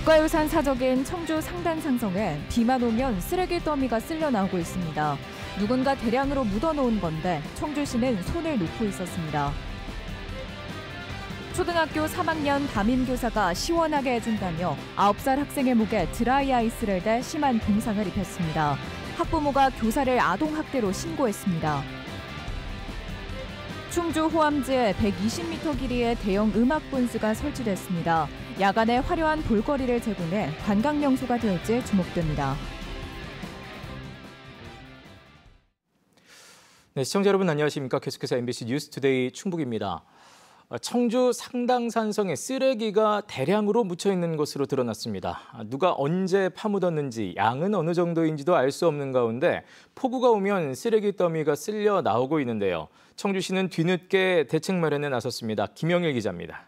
국가유산 사적인 청주 상단산성에 비만 오면 쓰레기 더미가 쓸려 나오고 있습니다. 누군가 대량으로 묻어놓은 건데 청주시는 손을 놓고 있었습니다. 초등학교 3학년 담임교사가 시원하게 해준다며 9살 학생의 목에 드라이 아이스를 대 심한 동상을 입혔습니다. 학부모가 교사를 아동학대로 신고했습니다. 충주 호암지에 120m 길이의 대형 음악 분수가 설치됐습니다. 야간에 화려한 볼거리를 제공해 관광 명소가 될지 주목됩니다. 네, 시청자 여러분 안녕하십니까? 계속해서 MBC 뉴스투데이 충북입니다. 청주 상당산성에 쓰레기가 대량으로 묻혀 있는 것으로 드러났습니다. 누가 언제 파묻었는지 양은 어느 정도인지도 알 수 없는 가운데 폭우가 오면 쓰레기 더미가 쓸려 나오고 있는데요. 청주시는 뒤늦게 대책 마련에 나섰습니다. 김영일 기자입니다.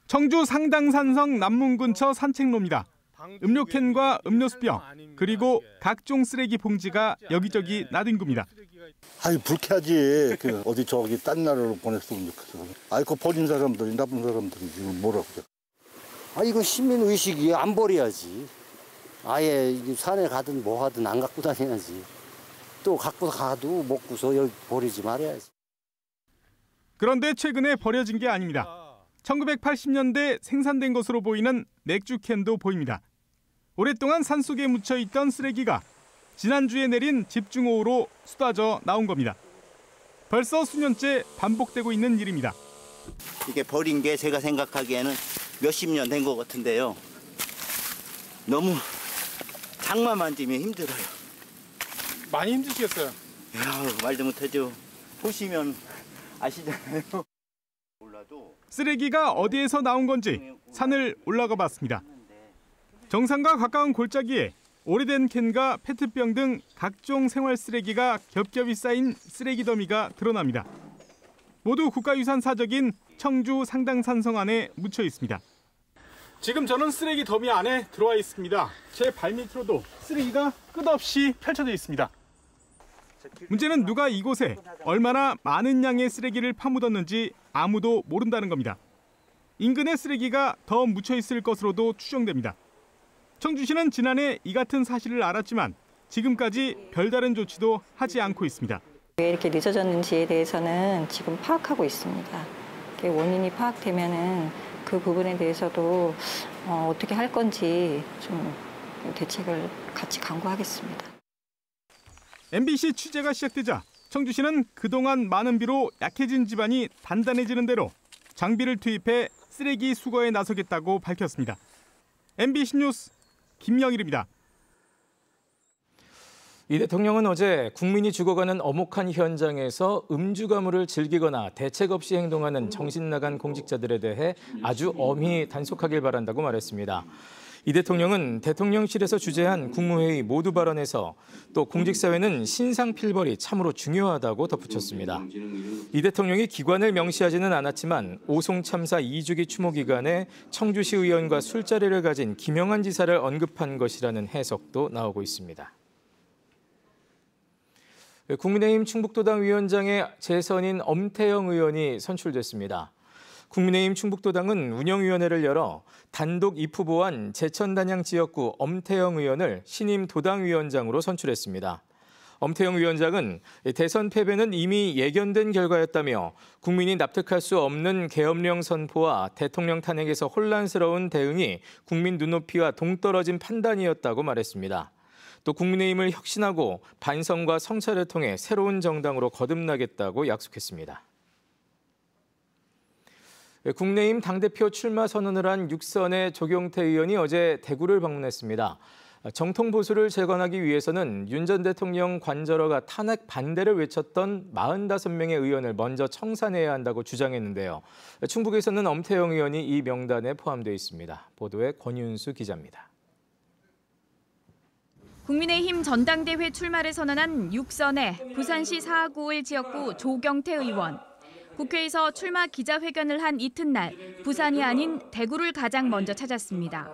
청주 상당산성 남문 근처 산책로입니다. 음료캔과 음료수병, 그리고 각종 쓰레기 봉지가 여기저기 나뒹굽니다. 아이 불쾌하지. 어디 저기 딴 나라로 보냈으면 좋겠어. 아이 그 버린 사람들이 나쁜 사람들이 지금 뭐라고 그래. 아 이거 시민 의식이 안 버려야지. 아예 산에 가든 뭐 하든 안 갖고 다녀야지. 또 갖고 가도 먹고서 여기 버리지 말아야지. 그런데 최근에 버려진 게 아닙니다. 1980년대 생산된 것으로 보이는 맥주캔도 보입니다. 오랫동안 산속에 묻혀있던 쓰레기가 지난주에 내린 집중호우로 쏟아져 나온 겁니다. 벌써 수년째 반복되고 있는 일입니다. 이게 버린 게 제가 생각하기에는 몇십 년 된 것 같은데요. 너무 장만 만지면 힘들어요. 많이 힘드시겠어요? 야, 말도 못하죠. 보시면 아시잖아요. 쓰레기가 어디에서 나온 건지 산을 올라가 봤습니다. 정상과 가까운 골짜기에 오래된 캔과 페트병 등 각종 생활 쓰레기가 겹겹이 쌓인 쓰레기 더미가 드러납니다. 모두 국가유산 사적인 청주 상당산성 안에 묻혀 있습니다. 지금 저는 쓰레기 더미 안에 들어와 있습니다. 제 발밑으로도 쓰레기가 끝없이 펼쳐져 있습니다. 문제는 누가 이곳에 얼마나 많은 양의 쓰레기를 파묻었는지 아무도 모른다는 겁니다. 인근에 쓰레기가 더 묻혀 있을 것으로도 추정됩니다. 청주시는 지난해 이 같은 사실을 알았지만 지금까지 별다른 조치도 하지 않고 있습니다. 왜 이렇게 늦어졌는지에 대해서는 지금 파악하고 있습니다. 원인이 파악되면은 그 부분에 대해서도 어떻게 할 건지 좀 대책을 같이 강구하겠습니다. MBC 취재가 시작되자 청주시는 그동안 많은 비로 약해진 지반이 단단해지는 대로 장비를 투입해 쓰레기 수거에 나서겠다고 밝혔습니다. MBC 뉴스 김영일입니다. 이 대통령은 어제 국민이 죽어가는 엄혹한 현장에서 음주 가무를 즐기거나 대책 없이 행동하는 정신 나간 공직자들에 대해 아주 엄히 단속하길 바란다고 말했습니다. 이 대통령은 대통령실에서 주재한 국무회의 모두 발언에서 또 공직사회는 신상필벌이 참으로 중요하다고 덧붙였습니다. 이 대통령이 기관을 명시하지는 않았지만 오송 참사 2주기 추모 기간에 청주시 의원과 술자리를 가진 김영한 지사를 언급한 것이라는 해석도 나오고 있습니다. 국민의힘 충북도당 위원장에 재선인 엄태영 의원이 선출됐습니다. 국민의힘 충북도당은 운영위원회를 열어 단독 입후보한 제천단양 지역구 엄태영 의원을 신임 도당위원장으로 선출했습니다. 엄태영 위원장은 대선 패배는 이미 예견된 결과였다며 국민이 납득할 수 없는 계엄령 선포와 대통령 탄핵에서 혼란스러운 대응이 국민 눈높이와 동떨어진 판단이었다고 말했습니다. 또 국민의힘을 혁신하고 반성과 성찰을 통해 새로운 정당으로 거듭나겠다고 약속했습니다. 국민의힘 당대표 출마 선언을 한 육선의 조경태 의원이 어제 대구를 방문했습니다. 정통 보수를 재건하기 위해서는 윤 전 대통령 관저러가 탄핵 반대를 외쳤던 45명의 의원을 먼저 청산해야 한다고 주장했는데요. 충북에서는 엄태영 의원이 이 명단에 포함되어 있습니다. 보도에 권윤수 기자입니다. 국민의힘 전당대회 출마를 선언한 육선의 부산시 사하구을 지역구 조경태 의원. 국회에서 출마 기자회견을 한 이튿날 부산이 아닌 대구를 가장 먼저 찾았습니다.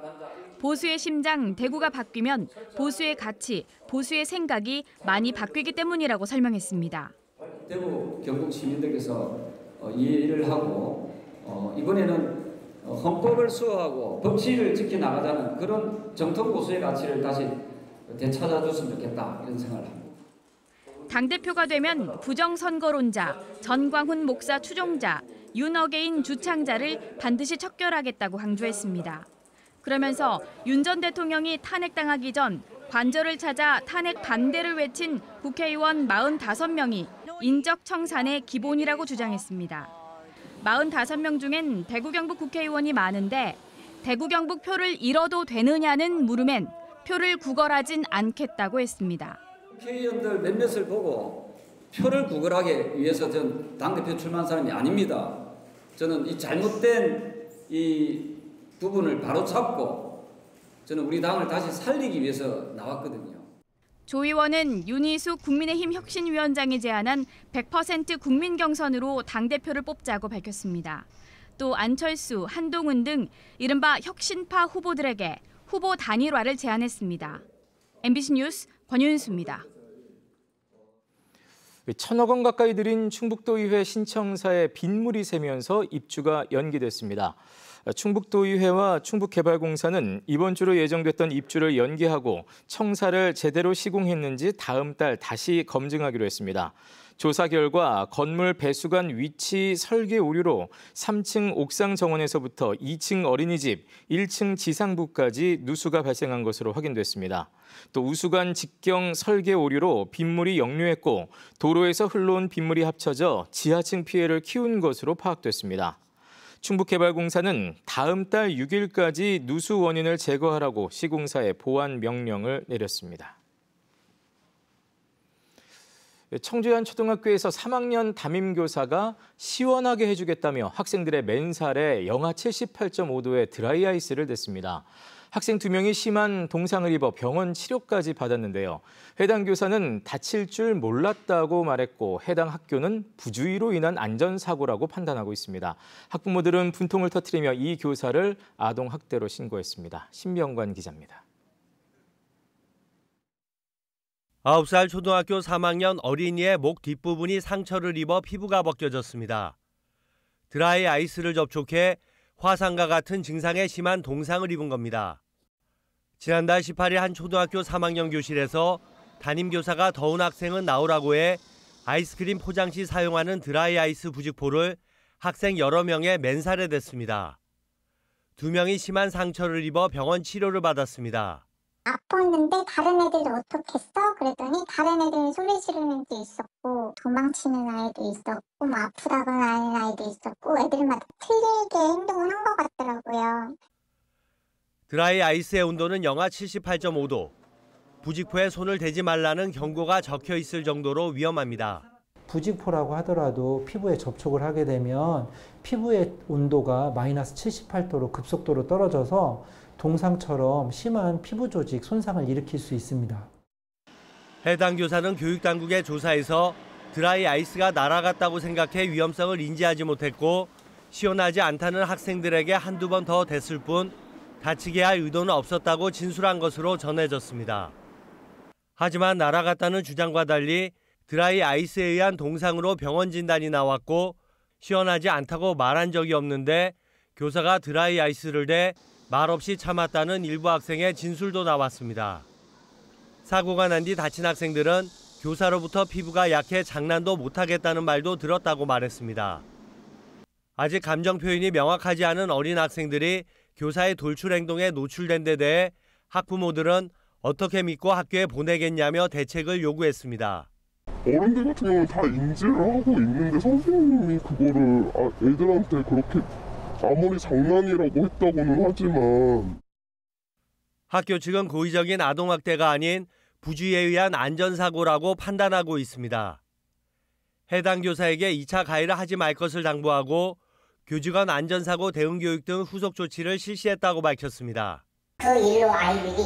보수의 심장 대구가 바뀌면 보수의 가치, 보수의 생각이 많이 바뀌기 때문이라고 설명했습니다. 대구 경북 시민들께서 이해를 하고 이번에는 헌법을 수호하고 법치를 지켜나가자는 그런 정통 고수의 가치를 다시 되찾아줬으면 좋겠다 이런 생각을 합니다. 당대표가 되면 부정선거론자, 전광훈 목사 추종자, 윤어게인 주창자를 반드시 척결하겠다고 강조했습니다. 그러면서 윤 전 대통령이 탄핵당하기 전 관저를 찾아 탄핵 반대를 외친 국회의원 45명이 인적 청산의 기본이라고 주장했습니다. 45명 중엔 대구 경북 국회의원이 많은데 대구 경북 표를 잃어도 되느냐는 물음엔 표를 구걸하진 않겠다고 했습니다. 국회의원들 몇몇을 보고 표를 구걸하기 위해서 전 당대표 출마한 사람이 아닙니다. 저는 이 잘못된 이 부분을 바로잡고 저는 우리 당을 다시 살리기 위해서 나왔거든요. 조 의원은 윤희숙 국민의힘 혁신위원장이 제안한 100% 국민 경선으로 당대표를 뽑자고 밝혔습니다. 또 안철수, 한동훈 등 이른바 혁신파 후보들에게 후보 단일화를 제안했습니다. MBC 뉴스 권윤수입니다. 1,000억 원 가까이 들인 충북도의회 신청사에 빗물이 새면서 입주가 연기됐습니다. 충북도의회와 충북개발공사는 이번 주로 예정됐던 입주를 연기하고 청사를 제대로 시공했는지 다음 달 다시 검증하기로 했습니다. 조사 결과 건물 배수관 위치 설계 오류로 3층 옥상 정원에서부터 2층 어린이집, 1층 지상부까지 누수가 발생한 것으로 확인됐습니다. 또 우수관 직경 설계 오류로 빗물이 역류했고 도로에서 흘러온 빗물이 합쳐져 지하층 피해를 키운 것으로 파악됐습니다. 충북개발공사는 다음 달 6일까지 누수 원인을 제거하라고 시공사에 보완 명령을 내렸습니다. 청주의 한 초등학교에서 3학년 담임교사가 시원하게 해주겠다며 학생들의 맨살에 영하 78.5도의 드라이 아이스를 댔습니다. 학생 2명이 심한 동상을 입어 병원 치료까지 받았는데요. 해당 교사는 다칠 줄 몰랐다고 말했고 해당 학교는 부주의로 인한 안전사고라고 판단하고 있습니다. 학부모들은 분통을 터뜨리며 이 교사를 아동학대로 신고했습니다. 신병관 기자입니다. 9살 초등학교 3학년 어린이의 목 뒷부분이 상처를 입어 피부가 벗겨졌습니다. 드라이 아이스를 접촉해 화상과 같은 증상에 심한 동상을 입은 겁니다. 지난달 18일 한 초등학교 3학년 교실에서 담임교사가 더운 학생은 나오라고 해 아이스크림 포장 시 사용하는 드라이 아이스 부직포를 학생 여러 명의 맨살에 댔습니다. 2명이 심한 상처를 입어 병원 치료를 받았습니다. 아팠는데 다른 애들 어떻게 했어? 그랬더니 다른 애들은 소리 지르는 애도 있었고 도망치는 아이도 있었고 뭐 아프다거나 하는 아이도 있었고 애들마다 틀리게 행동을 한 것 같더라고요. 드라이 아이스의 온도는 영하 78.5도. 부직포에 손을 대지 말라는 경고가 적혀 있을 정도로 위험합니다. 부직포라고 하더라도 피부에 접촉을 하게 되면 피부의 온도가 마이너스 78도로 급속도로 떨어져서 동상처럼 심한 피부 조직 손상을 일으킬 수 있습니다. 해당 교사는 교육당국의 조사에서 드라이 아이스가 날아갔다고 생각해 위험성을 인지하지 못했고 시원하지 않다는 학생들에게 한두 번 더 댔을 뿐 다치게 할 의도는 없었다고 진술한 것으로 전해졌습니다. 하지만 날아갔다는 주장과 달리 드라이 아이스에 의한 동상으로 병원 진단이 나왔고 시원하지 않다고 말한 적이 없는데 교사가 드라이 아이스를 대 말없이 참았다는 일부 학생의 진술도 나왔습니다. 사고가 난 뒤 다친 학생들은 교사로부터 피부가 약해 장난도 못하겠다는 말도 들었다고 말했습니다. 아직 감정 표현이 명확하지 않은 어린 학생들이 교사의 돌출 행동에 노출된 데 대해 학부모들은 어떻게 믿고 학교에 보내겠냐며 대책을 요구했습니다. 어른들 같은 경우는 다 인지를 하고 있는데 선생님이 그거를 애들한테 그렇게 아무리 장난이라고 했다고는 하지만 학교 측은 고의적인 아동학대가 아닌 부주의에 의한 안전사고라고 판단하고 있습니다. 해당 교사에게 2차 가해를 하지 말 것을 당부하고 교직원 안전사고 대응교육 등 후속 조치를 실시했다고 밝혔습니다. 그 일로 아이들이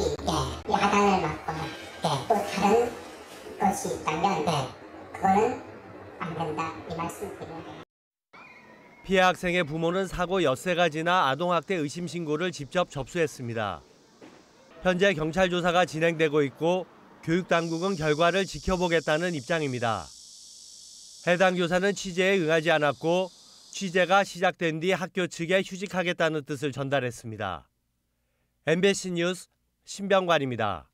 야단을 맞거나 또 다른 것이 있다면 그거는 안 된다 이 말씀 드립니다. 피해 학생의 부모는 사고 엿새가 지나 아동학대 의심 신고를 직접 접수했습니다. 현재 경찰 조사가 진행되고 있고 교육당국은 결과를 지켜보겠다는 입장입니다. 해당 교사는 취재에 응하지 않았고 취재가 시작된 뒤 학교 측에 휴직하겠다는 뜻을 전달했습니다. MBC 뉴스 신병관입니다.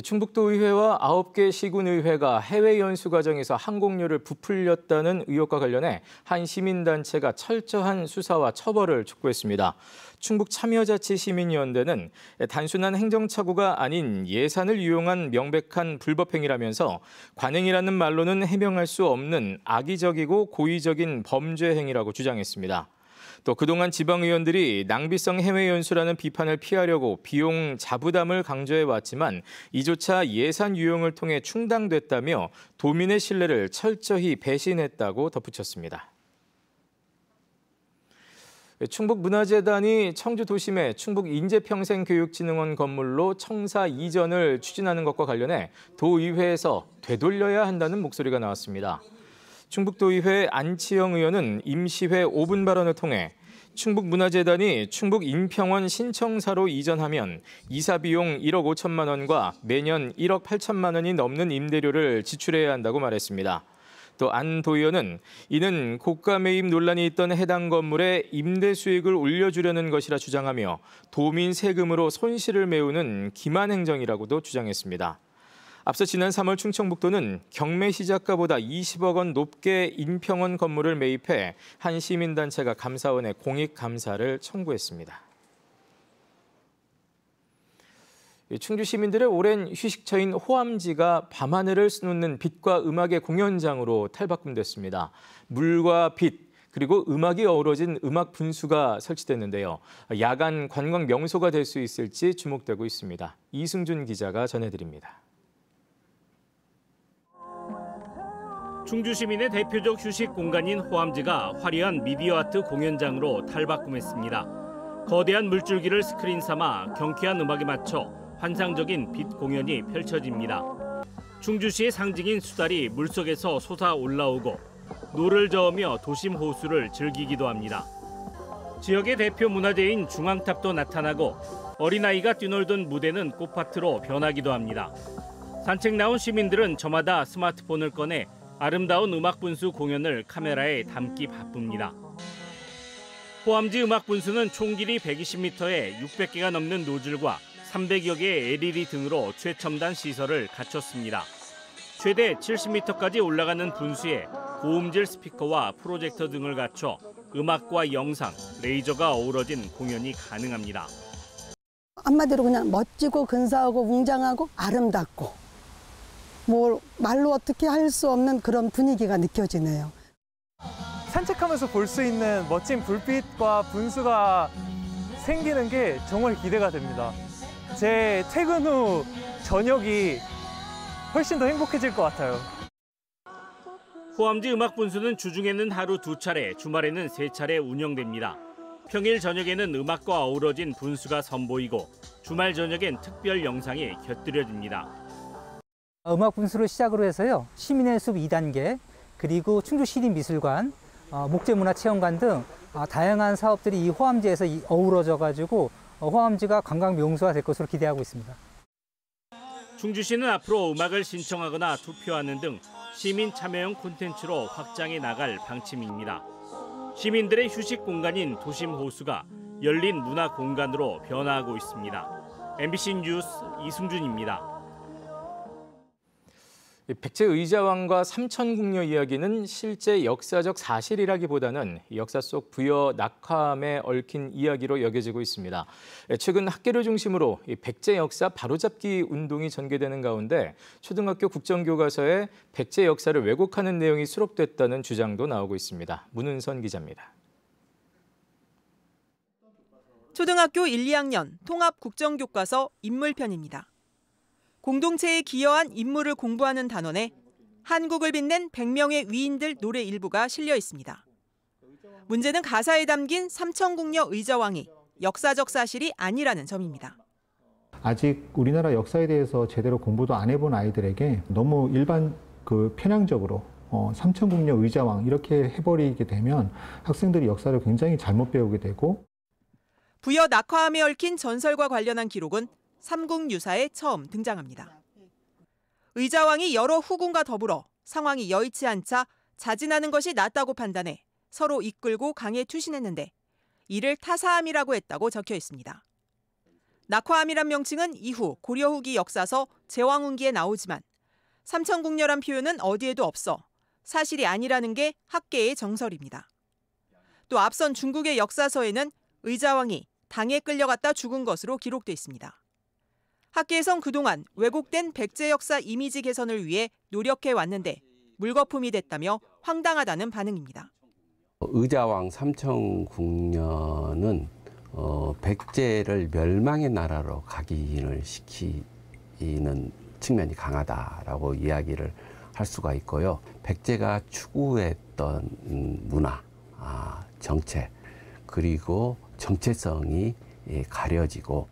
충북도의회와 9개 시군의회가 해외 연수 과정에서 항공료를 부풀렸다는 의혹과 관련해 한 시민단체가 철저한 수사와 처벌을 촉구했습니다. 충북참여자치시민연대는 단순한 행정착오가 아닌 예산을 이용한 명백한 불법행위라면서 관행이라는 말로는 해명할 수 없는 악의적이고 고의적인 범죄 행위라고 주장했습니다. 또 그동안 지방의원들이 낭비성 해외 연수라는 비판을 피하려고 비용 자부담을 강조해왔지만 이조차 예산 유용을 통해 충당됐다며 도민의 신뢰를 철저히 배신했다고 덧붙였습니다. 충북문화재단이 청주 도심의 충북인재평생교육진흥원 건물로 청사 이전을 추진하는 것과 관련해 도의회에서 되돌려야 한다는 목소리가 나왔습니다. 충북도의회 안치영 의원은 임시회 5분 발언을 통해 충북문화재단이 충북인평원 신청사로 이전하면 이사 비용 1억 5천만 원과 매년 1억 8천만 원이 넘는 임대료를 지출해야 한다고 말했습니다. 또 안 도의원은 이는 고가 매입 논란이 있던 해당 건물의 임대 수익을 올려주려는 것이라 주장하며 도민 세금으로 손실을 메우는 기만 행정이라고도 주장했습니다. 앞서 지난 3월 충청북도는 경매 시작가보다 20억 원 높게 인평원 건물을 매입해 한 시민단체가 감사원에 공익감사를 청구했습니다. 충주 시민들의 오랜 휴식처인 호암지가 밤하늘을 수놓는 빛과 음악의 공연장으로 탈바꿈됐습니다. 물과 빛, 그리고 음악이 어우러진 음악 분수가 설치됐는데요. 야간 관광 명소가 될 수 있을지 주목되고 있습니다. 이승준 기자가 전해드립니다. 충주 시민의 대표적 휴식 공간인 호암지가 화려한 미디어 아트 공연장으로 탈바꿈했습니다. 거대한 물줄기를 스크린 삼아 경쾌한 음악에 맞춰 환상적인 빛 공연이 펼쳐집니다. 충주시의 상징인 수달이 물속에서 솟아 올라오고 노를 저으며 도심 호수를 즐기기도 합니다. 지역의 대표 문화재인 중앙탑도 나타나고 어린아이가 뛰놀던 무대는 꽃밭으로 변하기도 합니다. 산책 나온 시민들은 저마다 스마트폰을 꺼내 아름다운 음악 분수 공연을 카메라에 담기 바쁩니다. 호암지 음악 분수는 총 길이 120m에 600개가 넘는 노즐과 300여 개의 LED 등으로 최첨단 시설을 갖췄습니다. 최대 70m까지 올라가는 분수에 고음질 스피커와 프로젝터 등을 갖춰 음악과 영상, 레이저가 어우러진 공연이 가능합니다. 한마디로 그냥 멋지고 근사하고 웅장하고 아름답고 뭐 말로 어떻게 할 수 없는 그런 분위기가 느껴지네요. 산책하면서 볼 수 있는 멋진 불빛과 분수가 생기는 게 정말 기대가 됩니다. 제 퇴근 후 저녁이 훨씬 더 행복해질 것 같아요. 호암지 음악 분수는 주중에는 하루 2차례, 주말에는 3차례 운영됩니다. 평일 저녁에는 음악과 어우러진 분수가 선보이고 주말 저녁엔 특별 영상이 곁들여집니다. 음악 분수를 시작으로 해서요. 시민의 숲 2단계, 그리고 충주시립미술관, 목재문화체험관 등 다양한 사업들이 이 호암지에서 어우러져가지고 호암지가 관광 명소가 될 것으로 기대하고 있습니다. 충주시는 앞으로 음악을 신청하거나 투표하는 등 시민 참여형 콘텐츠로 확장해 나갈 방침입니다. 시민들의 휴식 공간인 도심 호수가 열린 문화 공간으로 변화하고 있습니다. MBC 뉴스 이승준입니다. 백제 의자왕과 삼천궁녀 이야기는 실제 역사적 사실이라기보다는 역사 속 부여 낙화함에 얽힌 이야기로 여겨지고 있습니다. 최근 학계를 중심으로 백제 역사 바로잡기 운동이 전개되는 가운데 초등학교 국정교과서에 백제 역사를 왜곡하는 내용이 수록됐다는 주장도 나오고 있습니다. 문은선 기자입니다. 초등학교 1, 2학년 통합 국정교과서 인물편입니다. 공동체에 기여한 인물을 공부하는 단원에 한국을 빛낸 100명의 위인들 노래 일부가 실려 있습니다. 문제는 가사에 담긴 삼천궁녀 의자왕이 역사적 사실이 아니라는 점입니다. 아직 우리나라 역사에 대해서 제대로 공부도 안 해본 아이들에게 너무 일반 편향적으로 삼천궁녀 의자왕 이렇게 해버리게 되면 학생들이 역사를 굉장히 잘못 배우게 되고 부여 낙화함에 얽힌 전설과 관련한 기록은 삼국유사에 처음 등장합니다. 의자왕이 여러 후궁과 더불어 상황이 여의치 않자 자진하는 것이 낫다고 판단해 서로 이끌고 강에 투신했는데 이를 타사함이라고 했다고 적혀 있습니다. 낙화함이란 명칭은 이후 고려 후기 역사서 제왕운기에 나오지만 삼천궁녀란 표현은 어디에도 없어 사실이 아니라는 게 학계의 정설입니다. 또 앞선 중국의 역사서에는 의자왕이 당에 끌려갔다 죽은 것으로 기록돼 있습니다. 학계에선 그동안 왜곡된 백제 역사 이미지 개선을 위해 노력해 왔는데 물거품이 됐다며 황당하다는 반응입니다. 의자왕 삼천궁녀는 백제를 멸망의 나라로 각인을 시키는 측면이 강하다라고 이야기를 할 수가 있고요. 백제가 추구했던 문화, 정책, 그리고 정체성이 가려지고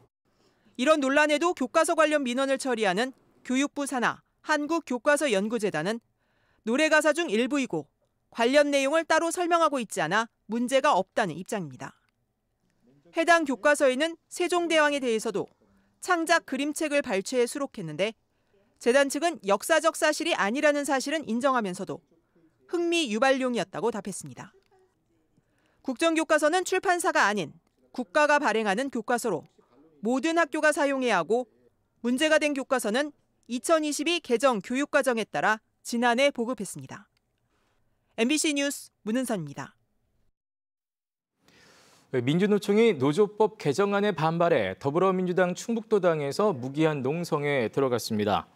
이런 논란에도 교과서 관련 민원을 처리하는 교육부 산하 한국교과서연구재단은 노래 가사 중 일부이고 관련 내용을 따로 설명하고 있지 않아 문제가 없다는 입장입니다. 해당 교과서에는 세종대왕에 대해서도 창작 그림책을 발췌해 수록했는데 재단 측은 역사적 사실이 아니라는 사실은 인정하면서도 흥미 유발용이었다고 답했습니다. 국정교과서는 출판사가 아닌 국가가 발행하는 교과서로 모든 학교가 사용해야 하고 문제가 된 교과서는 2022 개정 교육과정에 따라 지난해 보급했습니다. MBC 뉴스 문은선입니다. 민주노총이 노조법 개정안에 반발해 더불어민주당 충북도당에서 무기한 농성에 들어갔습니다.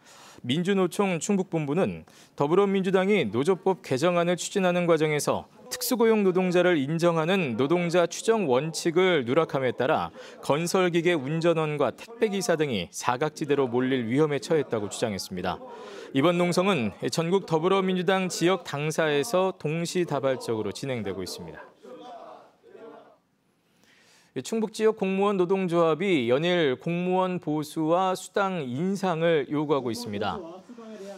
민주노총 충북본부는 더불어민주당이 노조법 개정안을 추진하는 과정에서 특수고용 노동자를 인정하는 노동자 추정 원칙을 누락함에 따라 건설기계 운전원과 택배기사 등이 사각지대로 몰릴 위험에 처했다고 주장했습니다. 이번 농성은 전국 더불어민주당 지역 당사에서 동시다발적으로 진행되고 있습니다. 충북 지역 공무원 노동조합이 연일 공무원 보수와 수당 인상을 요구하고 있습니다.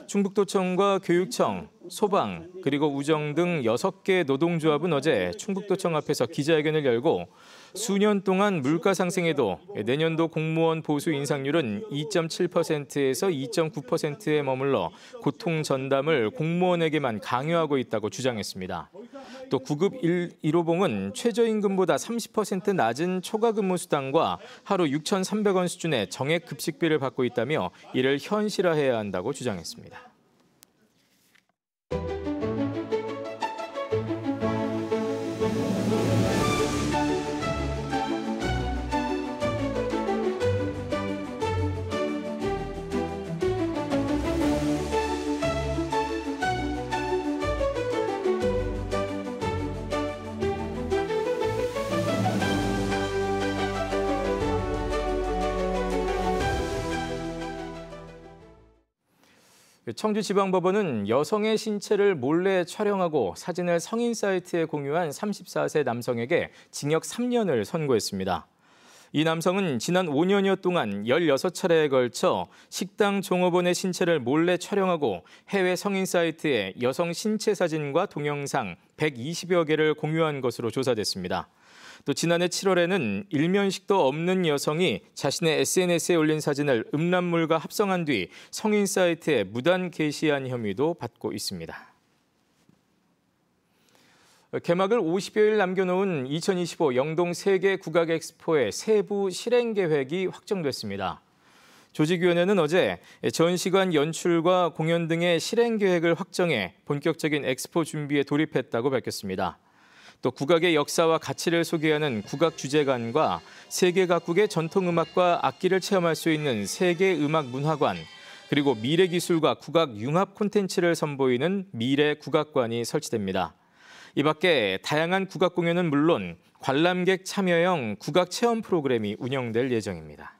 충북도청과 교육청, 소방, 그리고 우정 등 6개 노동조합은 어제 충북도청 앞에서 기자회견을 열고 수년 동안 물가 상승에도 내년도 공무원 보수 인상률은 2.7%에서 2.9%에 머물러 고통 전담을 공무원에게만 강요하고 있다고 주장했습니다. 또 구급 1호봉은 최저임금보다 30% 낮은 초과 근무 수당과 하루 6,300원 수준의 정액 급식비를 받고 있다며 이를 현실화해야 한다고 주장했습니다. 청주지방법원은 여성의 신체를 몰래 촬영하고 사진을 성인 사이트에 공유한 34세 남성에게 징역 3년을 선고했습니다. 이 남성은 지난 5년여 동안 16차례에 걸쳐 식당 종업원의 신체를 몰래 촬영하고 해외 성인 사이트에 여성 신체 사진과 동영상 120여 개를 공유한 것으로 조사됐습니다. 또 지난해 7월에는 일면식도 없는 여성이 자신의 SNS에 올린 사진을 음란물과 합성한 뒤 성인 사이트에 무단 게시한 혐의도 받고 있습니다. 개막을 50여일 남겨놓은 2025 영동 세계 국악 엑스포의 세부 실행 계획이 확정됐습니다. 조직위원회는 어제 전시관 연출과 공연 등의 실행 계획을 확정해 본격적인 엑스포 준비에 돌입했다고 밝혔습니다. 또 국악의 역사와 가치를 소개하는 국악 주제관과 세계 각국의 전통음악과 악기를 체험할 수 있는 세계음악문화관, 그리고 미래기술과 국악 융합 콘텐츠를 선보이는 미래국악관이 설치됩니다. 이 밖에 다양한 국악 공연은 물론 관람객 참여형 국악 체험 프로그램이 운영될 예정입니다.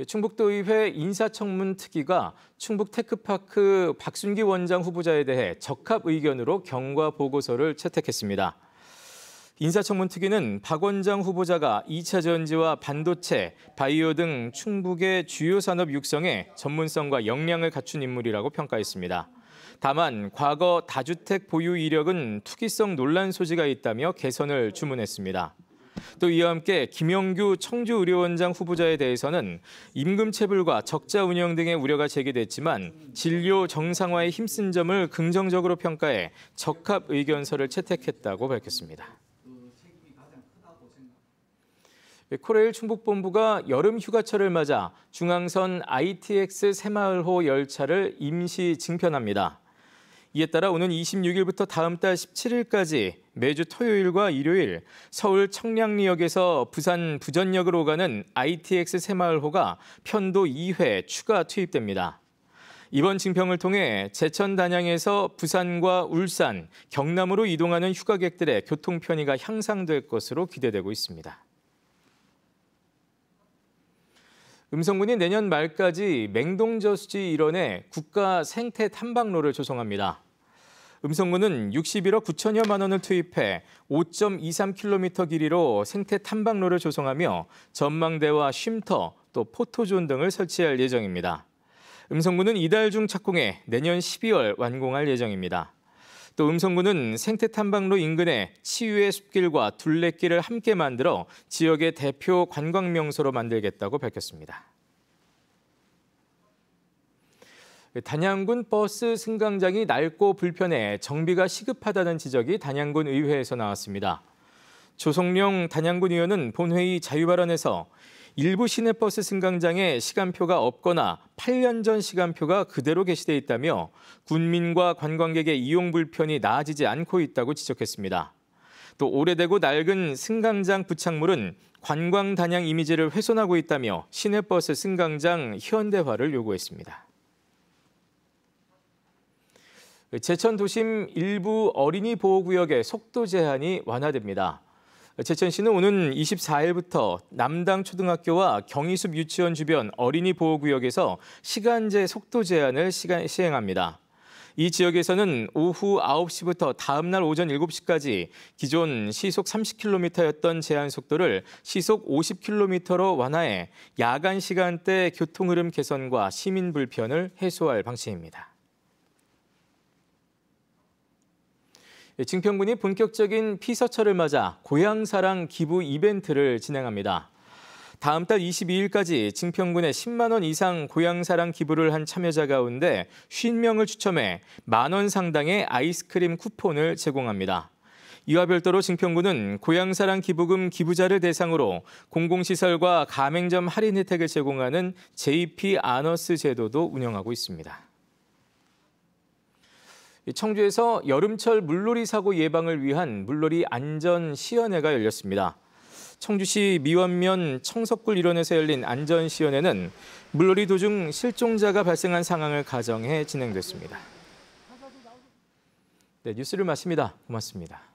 충북도의회 인사청문특위가 충북테크파크 박순기 원장 후보자에 대해 적합 의견으로 경과 보고서를 채택했습니다. 인사청문특위는 박 원장 후보자가 2차 전지와 반도체, 바이오 등 충북의 주요 산업 육성에 전문성과 역량을 갖춘 인물이라고 평가했습니다. 다만 과거 다주택 보유 이력은 투기성 논란 소지가 있다며 개선을 주문했습니다. 또 이와 함께 김영규 청주의료원장 후보자에 대해서는 임금체불과 적자 운영 등의 우려가 제기됐지만 진료 정상화에 힘쓴 점을 긍정적으로 평가해 적합 의견서를 채택했다고 밝혔습니다. 코레일 충북본부가 여름 휴가철을 맞아 중앙선 ITX 새마을호 열차를 임시 증편합니다. 이에 따라 오는 26일부터 다음 달 17일까지 매주 토요일과 일요일 서울 청량리역에서 부산 부전역으로 가는 ITX 새마을호가 편도 2회 추가 투입됩니다. 이번 증평을 통해 제천 단양에서 부산과 울산, 경남으로 이동하는 휴가객들의 교통 편의가 향상될 것으로 기대되고 있습니다. 음성군이 내년 말까지 맹동저수지 일원에 국가 생태 탐방로를 조성합니다. 음성군은 61억 9천여만 원을 투입해 5.23km 길이로 생태 탐방로를 조성하며 전망대와 쉼터, 또 포토존 등을 설치할 예정입니다. 음성군은 이달 중 착공해 내년 12월 완공할 예정입니다. 또 음성군은 생태 탐방로 인근에 치유의 숲길과 둘레길을 함께 만들어 지역의 대표 관광 명소로 만들겠다고 밝혔습니다. 단양군 버스 승강장이 낡고 불편해 정비가 시급하다는 지적이 단양군 의회에서 나왔습니다. 조성룡 단양군 의원은 본회의 자유발언에서 일부 시내버스 승강장에 시간표가 없거나 8년 전 시간표가 그대로 게시돼 있다며 군민과 관광객의 이용 불편이 나아지지 않고 있다고 지적했습니다. 또 오래되고 낡은 승강장 부착물은 관광 단양 이미지를 훼손하고 있다며 시내버스 승강장 현대화를 요구했습니다. 제천 도심 일부 어린이 보호구역의 속도 제한이 완화됩니다. 제천시는 오는 24일부터 남당 초등학교와 경희숲 유치원 주변 어린이 보호구역에서 시간제 속도 제한을 시행합니다. 이 지역에서는 오후 9시부터 다음 날 오전 7시까지 기존 시속 30km였던 제한 속도를 시속 50km로 완화해 야간 시간대 교통 흐름 개선과 시민 불편을 해소할 방침입니다. 증평군이 본격적인 피서철을 맞아 고향사랑 기부 이벤트를 진행합니다. 다음 달 22일까지 증평군에 10만 원 이상 고향사랑 기부를 한 참여자 가운데 50명을 추첨해 만 원 상당의 아이스크림 쿠폰을 제공합니다. 이와 별도로 증평군은 고향사랑 기부금 기부자를 대상으로 공공시설과 가맹점 할인 혜택을 제공하는 JP 아너스 제도도 운영하고 있습니다. 청주에서 여름철 물놀이 사고 예방을 위한 물놀이 안전시연회가 열렸습니다. 청주시 미원면 청석굴 일원에서 열린 안전시연회는 물놀이 도중 실종자가 발생한 상황을 가정해 진행됐습니다. 네, 뉴스를 마칩니다. 고맙습니다.